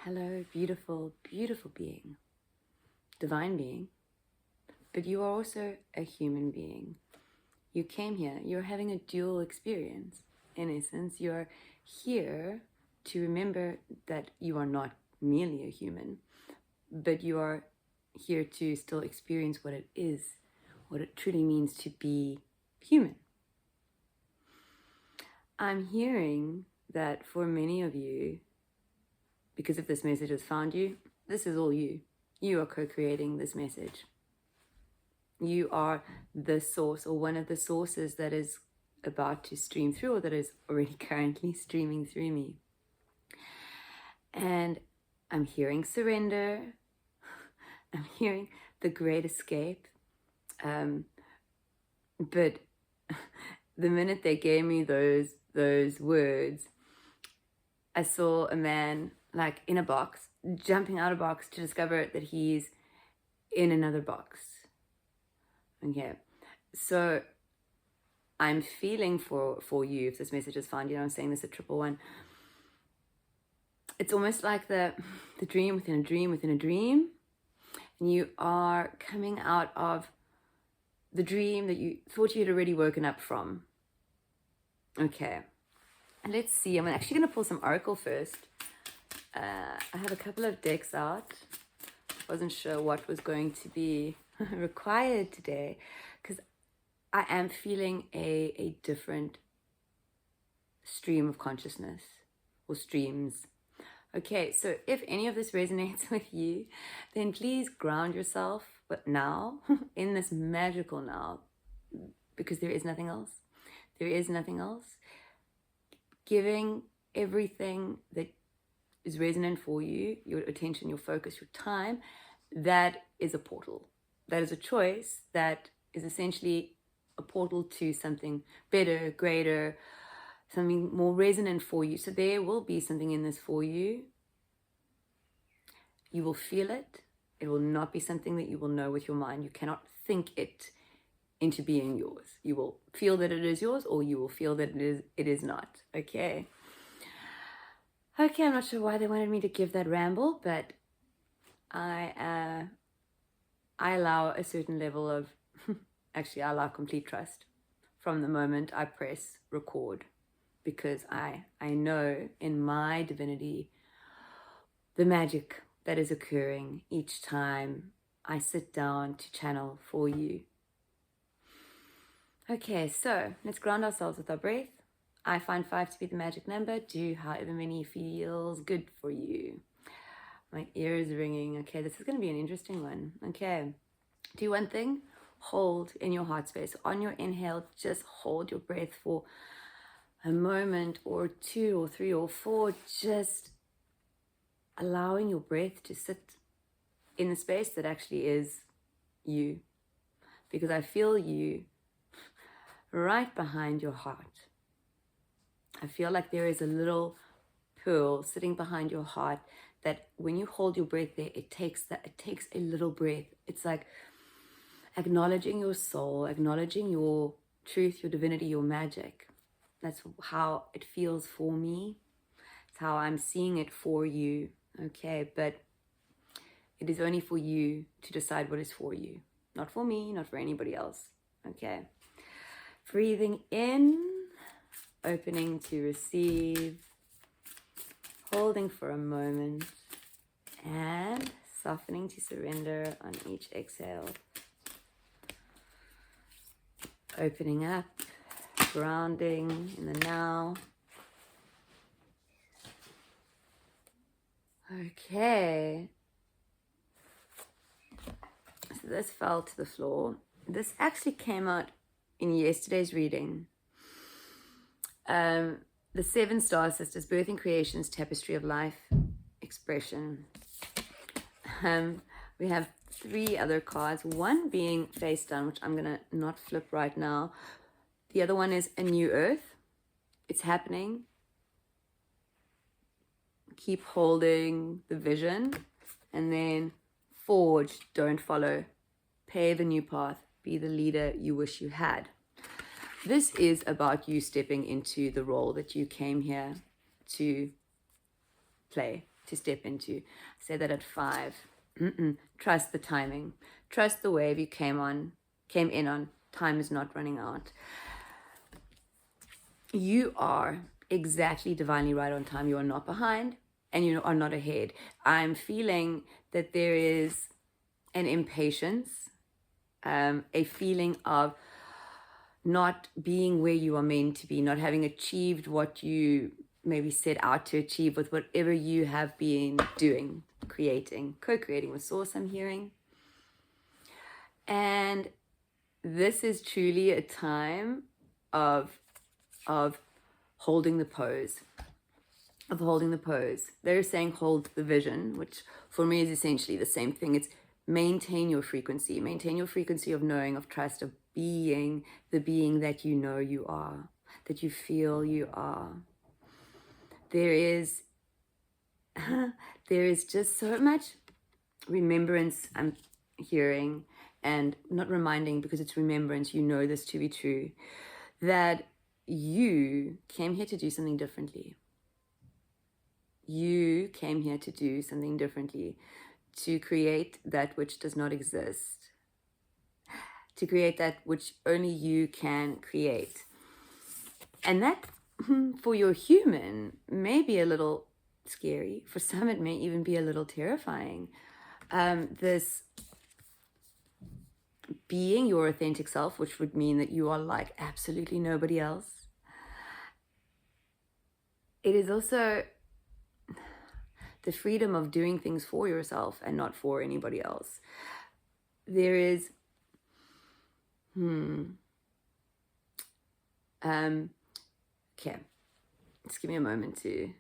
Hello, beautiful, beautiful being, divine being, but you are also a human being. You came here, you're having a dual experience. In essence, you're here to remember that you are not merely a human, but you are here to still experience what it is, what it truly means to be human. I'm hearing that for many of you, because if this message has found you, this is all you. You are co-creating this message. You are the source, or one of the sources that is about to stream through, or that is already currently streaming through me. And I'm hearing surrender. I'm hearing the great escape. But the minute they gave me those words, I saw a man like in a box, jumping out of a box to discover that he's in another box. Okay, so I'm feeling for you if this message is found. I'm saying this at 111. It's almost like the dream within a dream within a dream. And you are coming out of the dream that you thought you had already woken up from. Okay, and let's see. I'm actually going to pull some Oracle first. I have a couple of decks out. Wasn't sure what was going to be required today because I am feeling a different stream of consciousness or streams. Okay, so if any of this resonates with you, then please ground yourself, but now, in this magical now, because there is nothing else. There is nothing else. Giving everything that is resonant for you, your attention, your focus, your time, that is a portal. That is a choice that is essentially a portal to something better, greater, something more resonant for you. So there will be something in this for you. You will feel it. It will not be something that you will know with your mind. You cannot think it into being yours. You will feel that it is yours, or you will feel that it is not. Okay. Okay, I'm not sure why they wanted me to give that ramble, but I allow a certain level of, actually I allow complete trust from the moment I press record, because I know in my divinity the magic that is occurring each time I sit down to channel for you. Okay, so let's ground ourselves with our breath. I find 5 to be the magic number. Do however many feels good for you. My ear is ringing. Okay, this is going to be an interesting one. Okay, do one thing. Hold in your heart space. On your inhale, just hold your breath for a moment or 2 or 3 or 4. Just allowing your breath to sit in the space that actually is you. Because I feel you right behind your heart. I feel like there is a little pearl sitting behind your heart that when you hold your breath there, it takes a little breath. It's like acknowledging your soul, acknowledging your truth, your divinity, your magic. That's how it feels for me. It's how I'm seeing it for you. Okay, but it is only for you to decide what is for you. Not for me, not for anybody else. Okay. Breathing in, opening to receive, holding for a moment, and softening to surrender on each exhale. Opening up, grounding in the now. Okay. So this fell to the floor. This actually came out in yesterday's reading. The 7 Star Sisters, Birthing Creations, Tapestry of Life, Expression. We have 3 other cards, one being face down, which I'm going to not flip right now. The other one is A New Earth. It's happening. Keep holding the vision. And then forge, don't follow. Pave a new path. Be the leader you wish you had. This is about you stepping into the role that you came here to play. to step into. Say that at 5. Trust the timing. Trust the wave you came in on. Time is not running out. You are exactly divinely right on time. You are not behind and you are not ahead. I'm feeling that there is an impatience, a feeling of not being where you are meant to be, not having achieved what you maybe set out to achieve with whatever you have been doing, creating, co-creating with Source, I'm hearing. And this is truly a time of holding the pose. They're saying hold the vision, which for me is essentially the same thing. It's maintain your frequency of knowing, of trust, of being the being that you know you are, that you feel you are. There is just so much remembrance I'm hearing, and not reminding because it's remembrance, you know this to be true, that you came here to do something differently. You came here to do something differently, to create that which does not exist, to create that which only you can create. And that, for your human, may be a little scary. For some, it may even be a little terrifying. This being your authentic self, which would mean that you are like absolutely nobody else. It is also the freedom of doing things for yourself and not for anybody else. There is, okay, just give me a moment to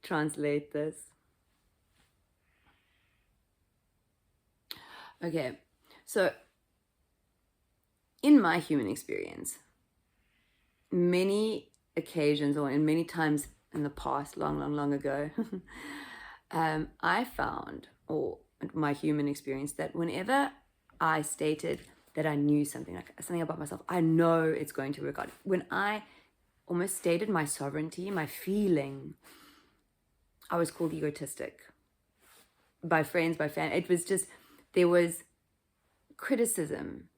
translate this. Okay, so in my human experience, many occasions, or in many times in the past, long ago, I found, or my human experience, that whenever I stated that I knew something, like something about myself, I know it's going to work out. When I almost stated my sovereignty, my feeling, I was called egotistic by friends, by family. It was just, there was criticism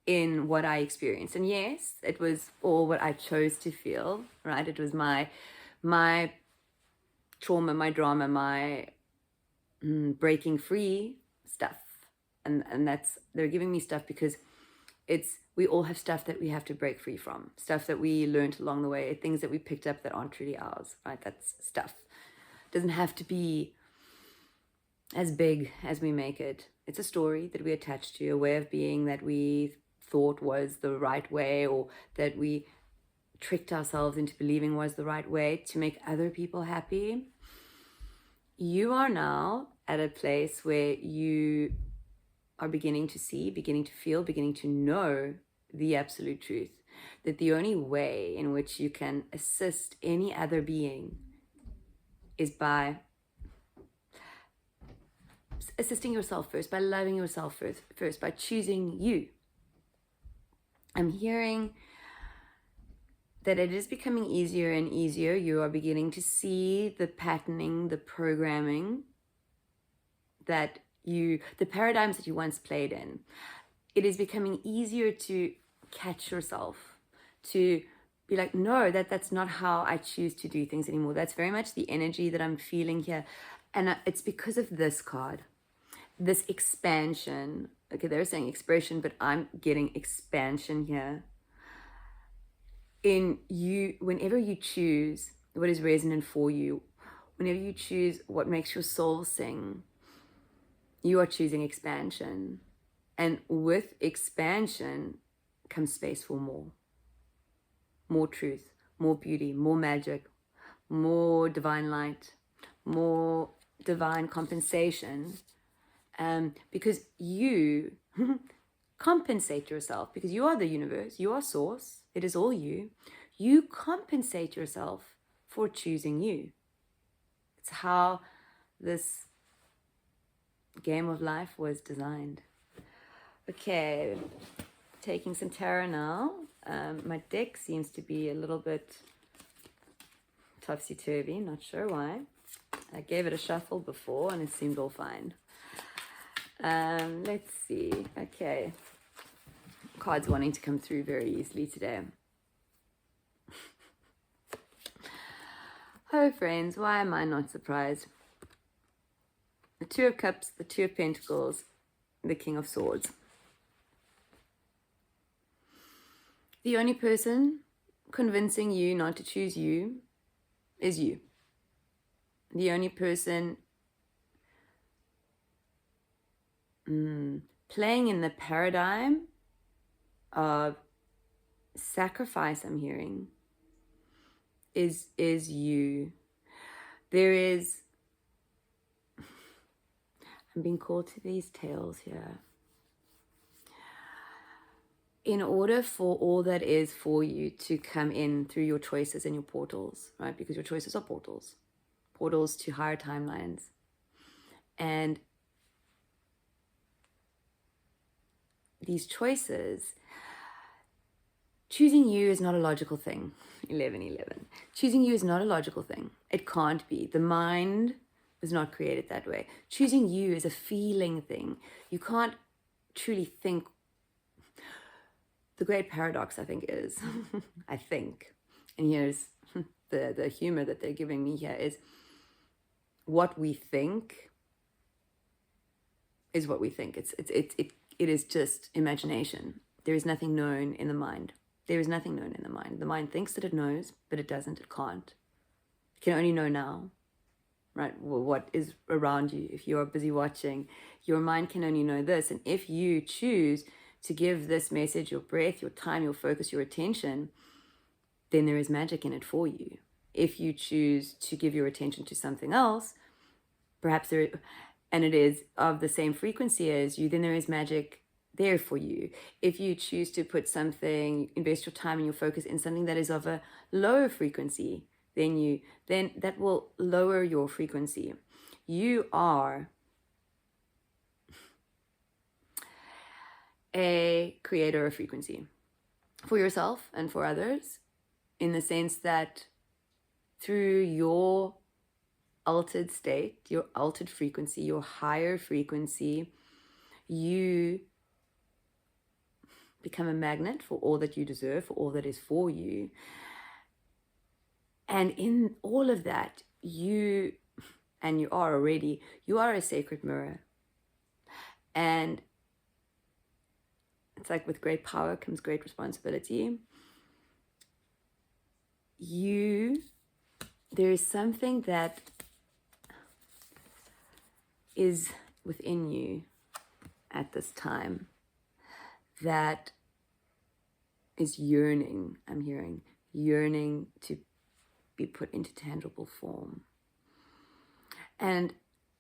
in what I experienced. And yes, it was all what I chose to feel, right? It was my trauma, my drama, my breaking free stuff. And that's, they're giving me stuff because we all have stuff that we have to break free from, stuff that we learned along the way, things that we picked up that aren't truly ours, right? That's stuff. It doesn't have to be as big as we make it. It's a story that we attach to, a way of being that we thought was the right way, or that we tricked ourselves into believing was the right way to make other people happy. You are now at a place where you are beginning to see, beginning to feel, beginning to know the absolute truth, that the only way in which you can assist any other being is by assisting yourself first, by loving yourself first, by choosing you. I'm hearing that it is becoming easier and easier. You are beginning to see the patterning, the programming that the paradigms that you once played in. It is becoming easier to catch yourself, to be like, no, that's not how I choose to do things anymore. That's very much the energy that I'm feeling here. And it's because of this card, this expansion. Okay, they're saying expression, but I'm getting expansion here. In you, whenever you choose what is resonant for you, whenever you choose what makes your soul sing, you are choosing expansion. And with expansion comes space for more truth, more beauty, more magic, more divine light, more divine compensation. Because you compensate yourself, because you are the universe, you are source, it is all you. You compensate yourself for choosing you. It's how this game of life was designed. Okay, taking some tarot now. My deck seems to be a little bit topsy-turvy, not sure why. I gave it a shuffle before and it seemed all fine. Let's see. Okay. Cards wanting to come through very easily today. Oh, friends, why am I not surprised? The Two of Cups, the Two of Pentacles, the King of Swords. The only person convincing you not to choose you is you. The only person playing in the paradigm of sacrifice, I'm hearing, is you. There is, I'm being called to these tales here. In order for all that is for you to come in through your choices and your portals, right? Because your choices are portals. Portals to higher timelines. And these choices, choosing you is not a logical thing. 11:11. Choosing you is not a logical thing. It can't be. The mind was not created that way. Choosing you is a feeling thing. You can't truly think. The great paradox, I think, is, I think, and here's the humor that they're giving me here, is what we think is what we think. It is just imagination. There is nothing known in the mind. There is nothing known in the mind. The mind thinks that it knows, but it doesn't. It can't. It can only know now, right? Well, what is around you. If you're busy watching, your mind can only know this. And if you choose to give this message your breath, your time, your focus, your attention, then there is magic in it for you. If you choose to give your attention to something else, perhaps and it is of the same frequency as you, then there is magic there for you. If you choose to put something, invest your time and your focus in something that is of a lower frequency than then that will lower your frequency. You are a creator of frequency for yourself and for others, in the sense that through your altered state, your altered frequency, your higher frequency, you become a magnet for all that you deserve, for all that is for you. And in all of that, you are a sacred mirror. And it's like with great power comes great responsibility. There is something that is within you at this time that is yearning, I'm hearing, yearning to be put into tangible form. And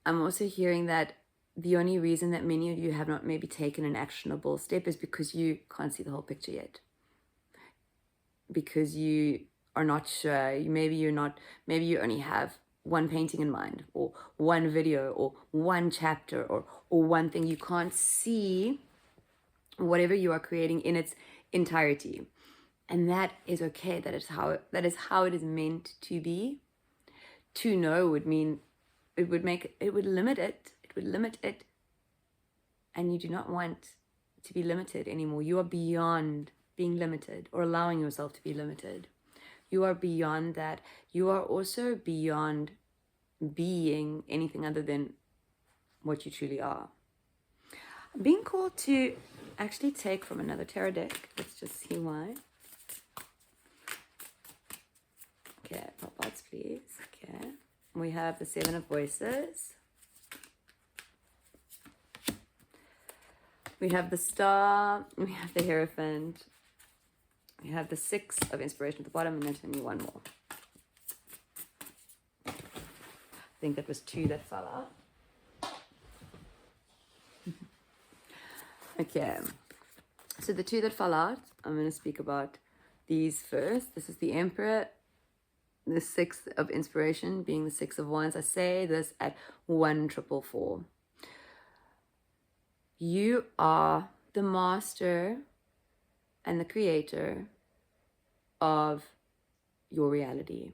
I'm also hearing that the only reason that many of you have not maybe taken an actionable step is because you can't see the whole picture yet. Because you are not sure. Maybe you only have one painting in mind, or one video, or one chapter, or one thing. You can't see whatever you are creating in its entirety. And that is okay. That is how it is meant to be. To know would mean it would limit it. And you do not want to be limited anymore. You are beyond being limited or allowing yourself to be limited. You are beyond that. You are also beyond being anything other than what you truly are. I'm being called to actually take from another tarot deck. Let's just see why. Okay, pop outs, please. Okay. We have the Seven of Voices. We have the Star. We have the Hierophant. We have the Six of Inspiration at the bottom, and there's only one more. I think that was two that fell out. Okay. So the two that fell out, I'm going to speak about these first. This is the Emperor, the Six of Inspiration being the Six of Wands. I say this at 1,444. You are the master and the creator of your reality.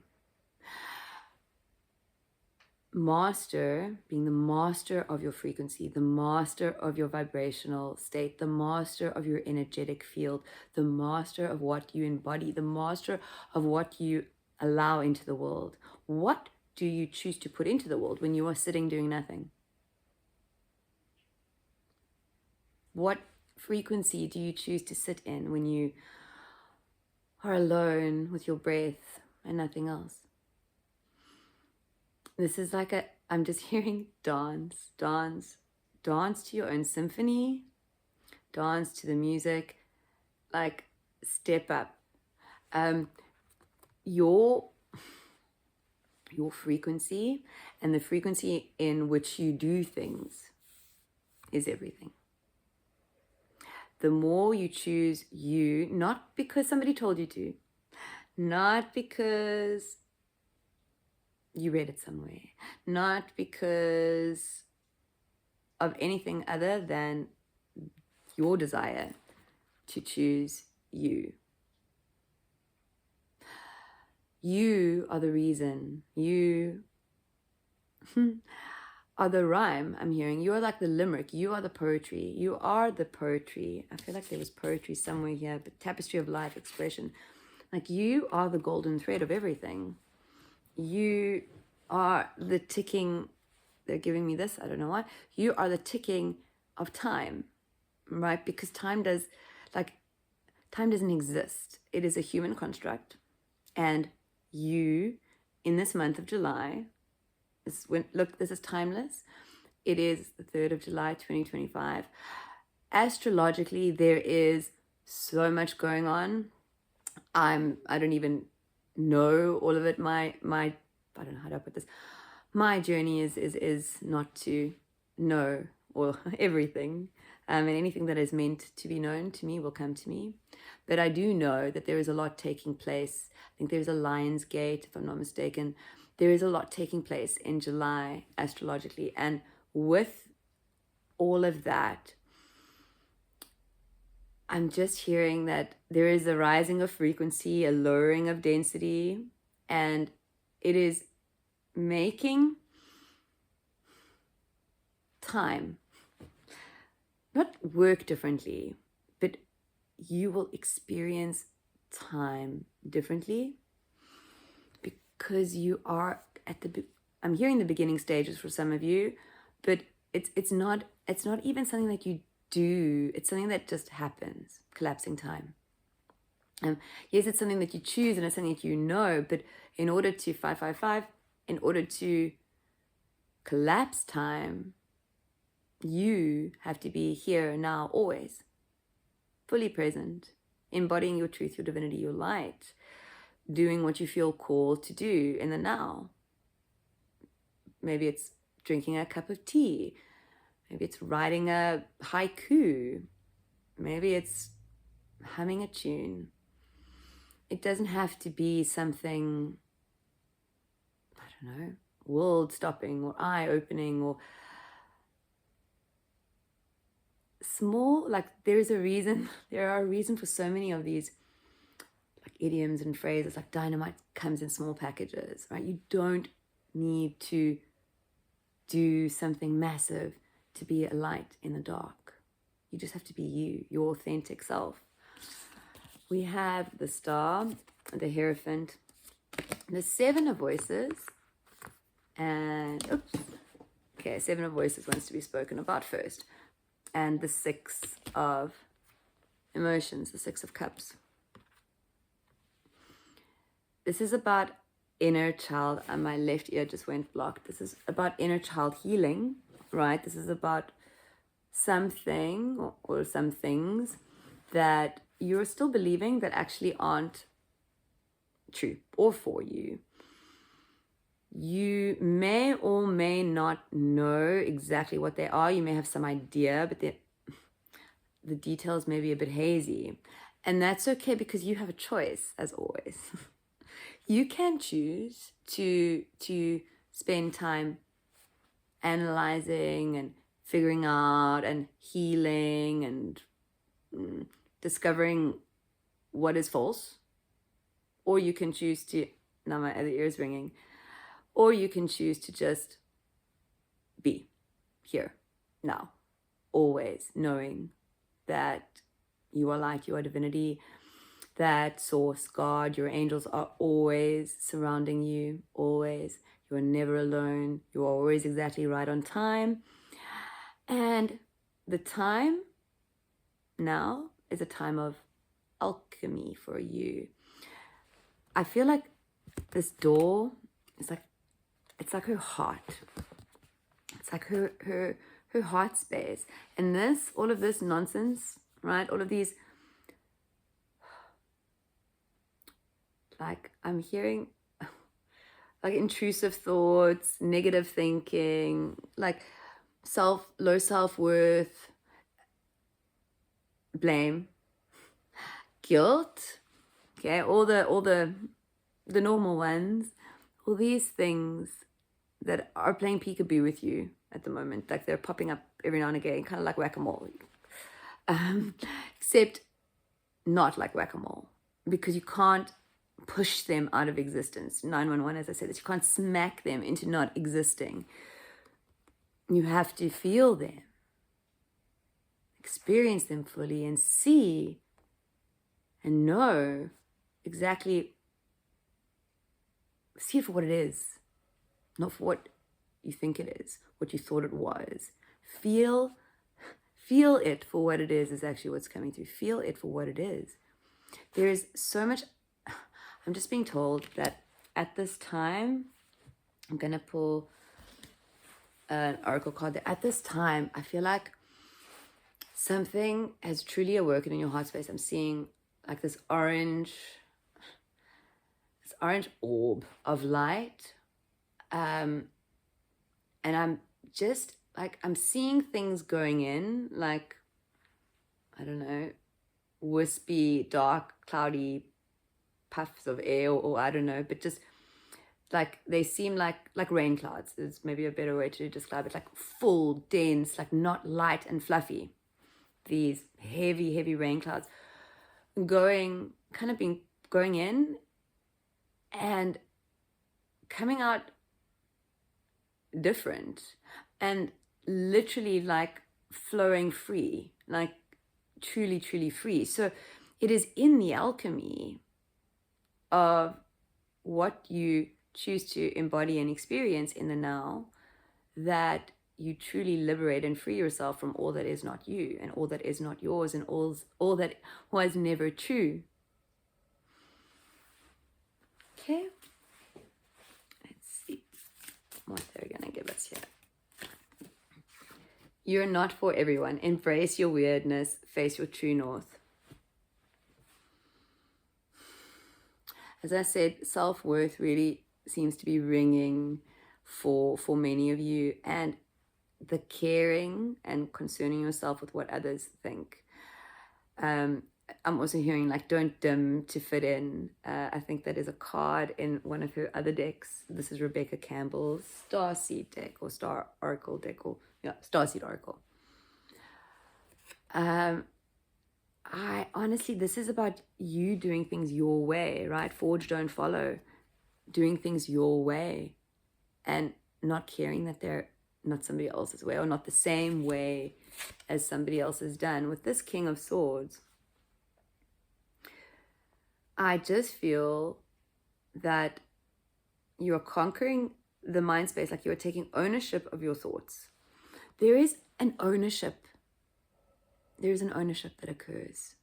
master, being the master of your frequency, the master of your vibrational state, the master of your energetic field, the master of what you embody, the master of what you allow into the world. What do you choose to put into the world when you are sitting doing nothing? What frequency do you choose to sit in when you are alone with your breath and nothing else? This is like I'm just hearing dance to your own symphony, dance to the music, like step up. Your frequency and the frequency in which you do things is everything. The more you choose you, not because somebody told you to, not because you read it somewhere, not because of anything other than your desire to choose you. You are the reason. You are the rhyme I'm hearing. You are like the limerick. You are the poetry. You are the poetry. I feel like there was poetry somewhere here, but tapestry of life expression. Like you are the golden thread of everything. You are the ticking, they're giving me this, I don't know why. You are the ticking of time, right? Because time doesn't exist. It is a human construct. And you, in this month of July, this is timeless. It is the 3rd of July, 2025. Astrologically, there is so much going on. I don't even know all of it. I don't know how to put this. My journey is not to know all everything. And anything that is meant to be known to me will come to me. But I do know that there is a lot taking place. I think there's a Lion's Gate, if I'm not mistaken. There is a lot taking place in July astrologically. And with all of that, I'm just hearing that there is a rising of frequency, a lowering of density, and it is making time not work differently, but you will experience time differently because you are I'm hearing the beginning stages for some of you, but it's not even something that you do. It's something that just happens, collapsing time. Yes, it's something that you choose and it's something that you know, but in order to 555, in order to collapse time, you have to be here now, always, fully present, embodying your truth, your divinity, your light, doing what you feel called to do in the now. Maybe it's drinking a cup of tea. Maybe it's writing a haiku. Maybe it's humming a tune. It doesn't have to be something, I don't know, world-stopping or eye-opening or small. Like there are a reason for so many of these like idioms and phrases. Like dynamite comes in small packages, right? You don't need to do something massive to be a light in the dark. You just have to be you, your authentic self. We have the Star, the Hierophant, the Seven of Voices, and Seven of Voices wants to be spoken about first, and the Six of Emotions, the Six of Cups. This is about inner child, and my left ear just went blocked. This is about inner child healing, right? This is about something or some things that you're still believing that actually aren't true or for you. You may or may not know exactly what they are. You may have some idea, but the details may be a bit hazy. And that's okay because you have a choice, as always. You can choose to spend time analyzing and figuring out and healing and discovering what is false, or you can choose to, now my other ear is ringing, or you can choose to just be here, now, always knowing that you are light, you are divinity, that source, God, your angels are always surrounding you, always. You are never alone. You are always exactly right on time. And the time now is a time of alchemy for you. I feel like this door is like, it's like her heart. It's like her heart space. And this, all of this nonsense, right? All of these, like, I'm hearing like intrusive thoughts, negative thinking, like low self-worth, blame, guilt, okay, all the normal ones, all these things that are playing peekaboo with you at the moment, like they're popping up every now and again, kind of like whack-a-mole, except not like whack-a-mole, because you can't push them out of existence. 911, as I said, that you can't smack them into not existing. You have to feel them, experience them fully, and see and know exactly, see it for what it is, not for what you think it is, what you thought it was. Feel it for what it is actually what's coming through. Feel it for what it is. There is so much. I'm just being told that at this time, I'm going to pull an oracle card. At this time, I feel like something has truly awoken in your heart space. I'm seeing like this orange orb of light. And I'm just like, I'm seeing things going in, like, I don't know, wispy, dark, cloudy puffs of air, or I don't know, but just like they seem like rain clouds is maybe a better way to describe it, like full, dense, like not light and fluffy. These heavy rain clouds going in and coming out different and literally like flowing free, like truly free. So it is in the alchemy of what you choose to embody and experience in the now that you truly liberate and free yourself from all that is not you and all that is not yours and all that was never true. Okay, let's see what they're gonna give us here. You're not for everyone. Embrace your weirdness. Face your true north. As I said, self-worth really seems to be ringing for many of you, and the caring and concerning yourself with what others think. I'm also hearing like don't dim to fit in. I think that is a card in one of her other decks. This is Rebecca Campbell's Starseed deck or Star Oracle deck, or yeah, Starseed Oracle. I honestly, this is about you doing things your way, right? Forge, don't follow. Doing things your way and not caring that they're not somebody else's way or not the same way as somebody else has done. With this King of Swords, I just feel that you're conquering the mind space, like you're taking ownership of your thoughts. There is an ownership. There is an ownership that occurs.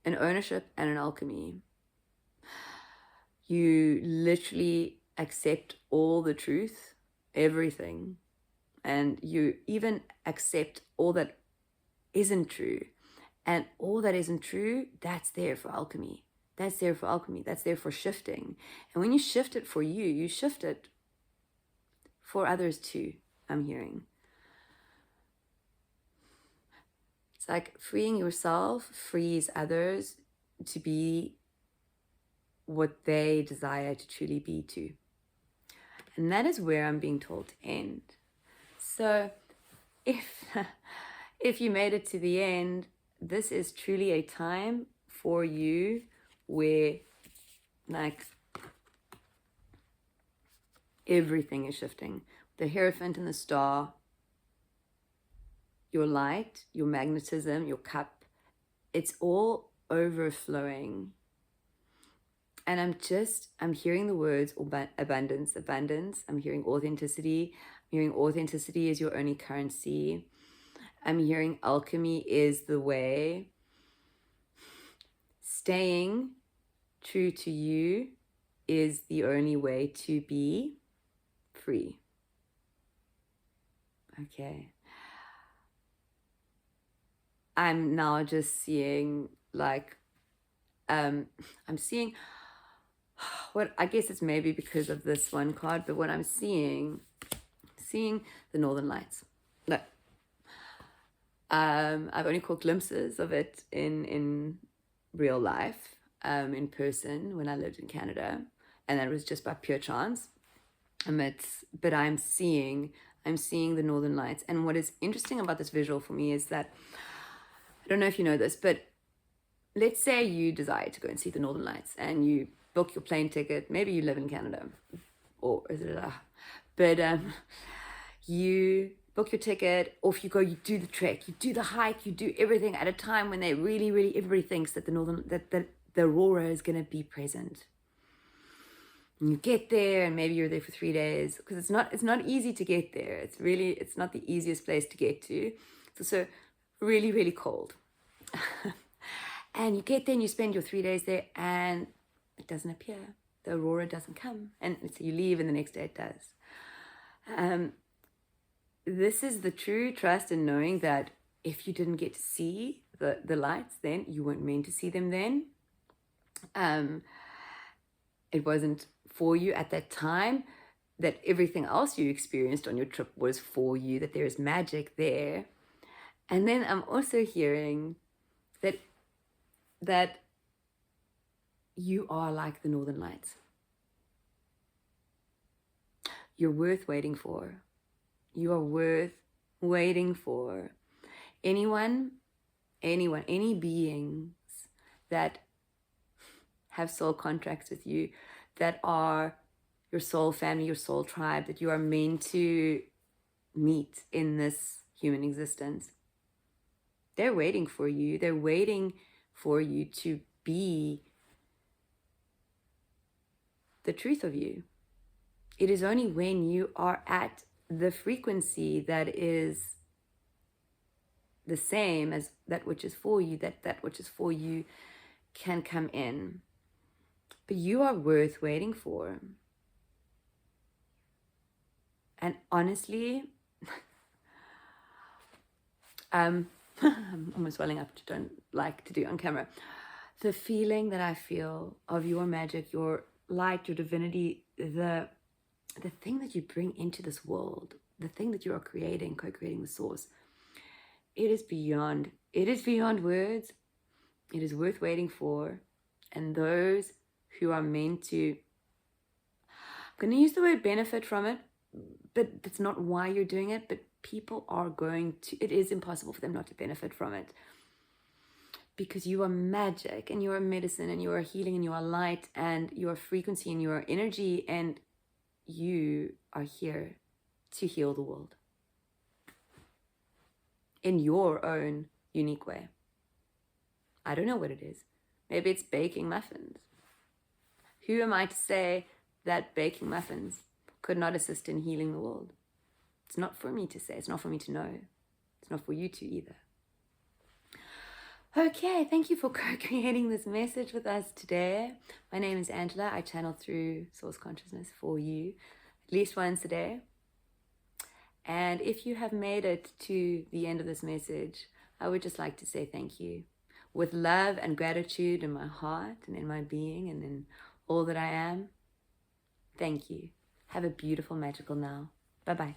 An ownership and an alchemy. You literally accept all the truth, everything, and you even accept all that isn't true. And all that isn't true, that's there for alchemy. That's there for alchemy. That's there for shifting. And when you shift it for you, you shift it for others too, I'm hearing. It's like freeing yourself frees others to be what they desire to truly be too. And that is where I'm being told to end. So if you made it to the end, this is truly a time for you where like Everything is shifting. The Hierophant and the star, your light, your magnetism, your cup, it's all overflowing. And I'm hearing the words abundance. I'm hearing authenticity. I'm hearing authenticity is your only currency. I'm hearing alchemy is the way. Staying true to you is the only way to be free. Okay. I'm now just seeing I'm seeing what I guess it's maybe because of this one card, but what I'm seeing the Northern Lights. No. I've only caught glimpses of it in real life, in person when I lived in Canada, and that was just by pure chance. But I'm seeing the Northern Lights. And what is interesting about this visual for me is that, I don't know if you know this, but let's say you desire to go and see the Northern Lights and you book your plane ticket. Maybe you live in Canada, or is it you book your ticket, or if you go, you do the trek, you do the hike, you do everything at a time when they really, really, everybody thinks that the aurora is going to be present. And you get there, and maybe you're there for 3 days, because it's not easy to get there. It's not the easiest place to get to. It's also really, really cold. And you get there and you spend your 3 days there, and it doesn't appear. The aurora doesn't come. And so you leave, and the next day it does. This is the true trust in knowing that if you didn't get to see the lights then, you weren't meant to see them then. It wasn't for you at that time, that everything else you experienced on your trip was for you, that there is magic there. And then I'm also hearing that you are like the Northern Lights. You're worth waiting for. You are worth waiting for. Any beings that have soul contracts with you, that are your soul family, your soul tribe, that you are meant to meet in this human existence. They're waiting for you. They're waiting for you to be the truth of you. It is only when you are at the frequency that is the same as that which is for you, that which is for you can come in. But you are worth waiting for. And honestly, I'm almost welling up, don't like to do on camera. The feeling that I feel of your magic, your light, your divinity, the thing that you bring into this world, the thing that you are creating, co-creating the source, it is beyond words. It is worth waiting for. And those who are meant to, I'm going to use the word benefit from it, but that's not why you're doing it, but people are going to, it is impossible for them not to benefit from it. Because you are magic, and you are medicine, and you are healing, and you are light, and you are frequency, and you are energy, and you are here to heal the world in your own unique way. I don't know what it is. Maybe it's baking muffins. Who am I to say that baking muffins could not assist in healing the world? It's not for me to say. It's not for me to know. It's not for you to either. Okay, thank you for co-creating this message with us today. My name is Angela. I channel through Source Consciousness for you at least once a day. And if you have made it to the end of this message, I would just like to say thank you. With love and gratitude in my heart and in my being and in all that I am, thank you. Have a beautiful, magical now. Bye-bye.